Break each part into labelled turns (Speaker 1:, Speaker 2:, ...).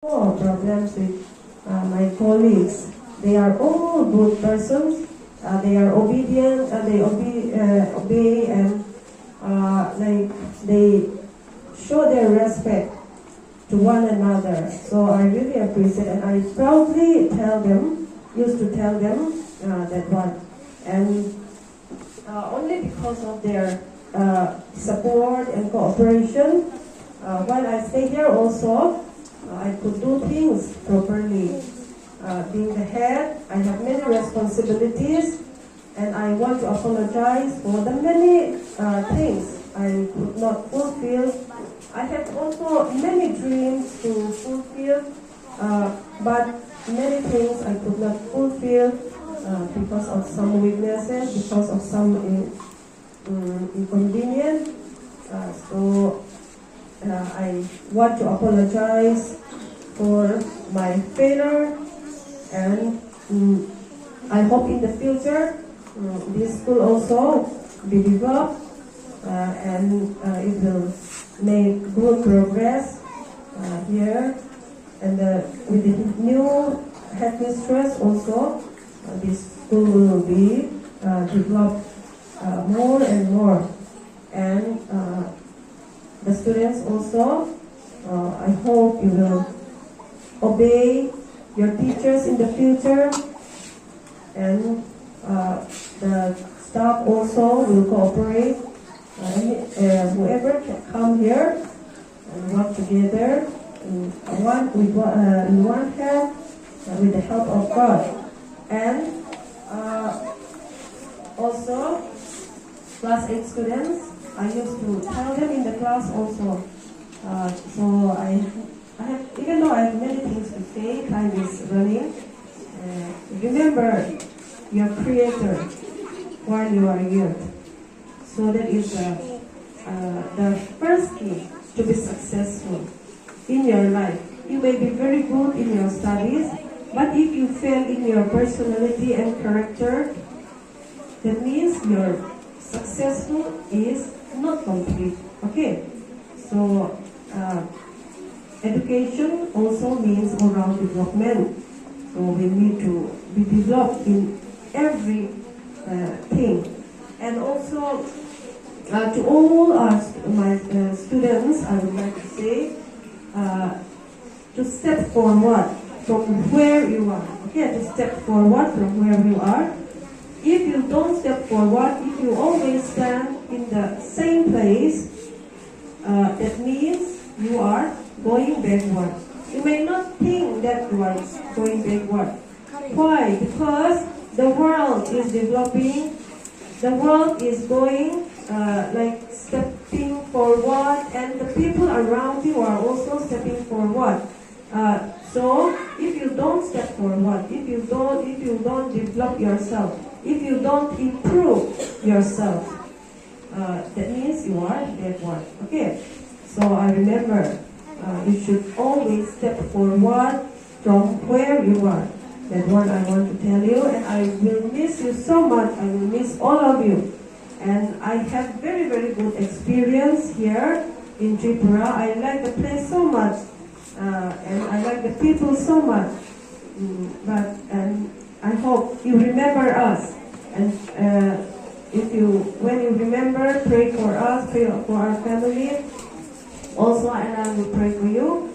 Speaker 1: No problems with my colleagues. They are all good persons. They are obedient. They obey and they show their respect to one another. So I really appreciate, and I proudly used to tell them that one. And only because of their support and cooperation, while I stay here also, I could do things properly. Being the head, I have many responsibilities, and I want to apologize for the many things I could not fulfill. I have also many dreams to fulfill, but many things I could not fulfill because of some weaknesses, because of some inconvenience. So I want to apologize for my failure, and I hope in the future this school also be developed and it will make good progress here. And with the new headmistress also, this school will be developed more and more. And the students also, I hope you will obey your teachers in the future, and the staff also will cooperate. Whoever can come here and work together in one hand with the help of God. And also, class 8 students, I used to tell them in the class also. So I have, even though I have many things to say, time is running. Remember your Creator while you are youth. So that is the first key to be successful in your life. You may be very good in your studies, but if you fail in your personality and character, that means your successful is not complete. Okay, so education also means moral development. So we need to be developed in every thing. And also to all my students, I would like to say to step forward from where you are. Okay, to step forward from where you are. If you don't step forward, if you always stand in the same place, that means you are going backward. You may not think that you are going backward. Why? Because the world is developing, the world is going like stepping forward, and the people around you are also stepping forward. So if you don't step forward, if you don't develop yourself, if you don't improve yourself, that means you are backward. Okay. So I remember you should always step forward from where you are. That one I want to tell you, and I will miss you so much. I will miss all of you. And I have very, very good experience here in Tripura. I like the place so much, and I like the people so much. And I hope you remember us. And when you remember, pray for us, pray for our family. Also, and I will pray for you.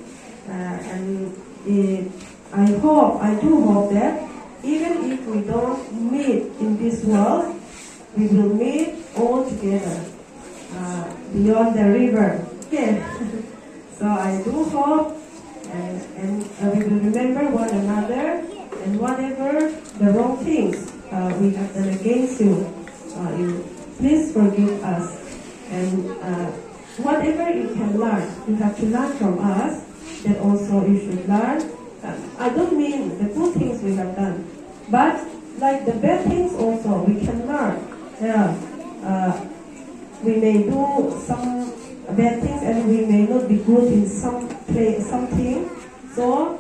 Speaker 1: I do hope that even if we don't meet in this world, we will meet all together beyond the river. Okay. So I do hope, and we will remember one another, and whatever the wrong things we have done against you, you please forgive us. And whatever you can learn, you have to learn from us. That also you should learn. I don't mean the good things we have done, but like the bad things also we can learn. We may do some bad things, and we may not be good in something. So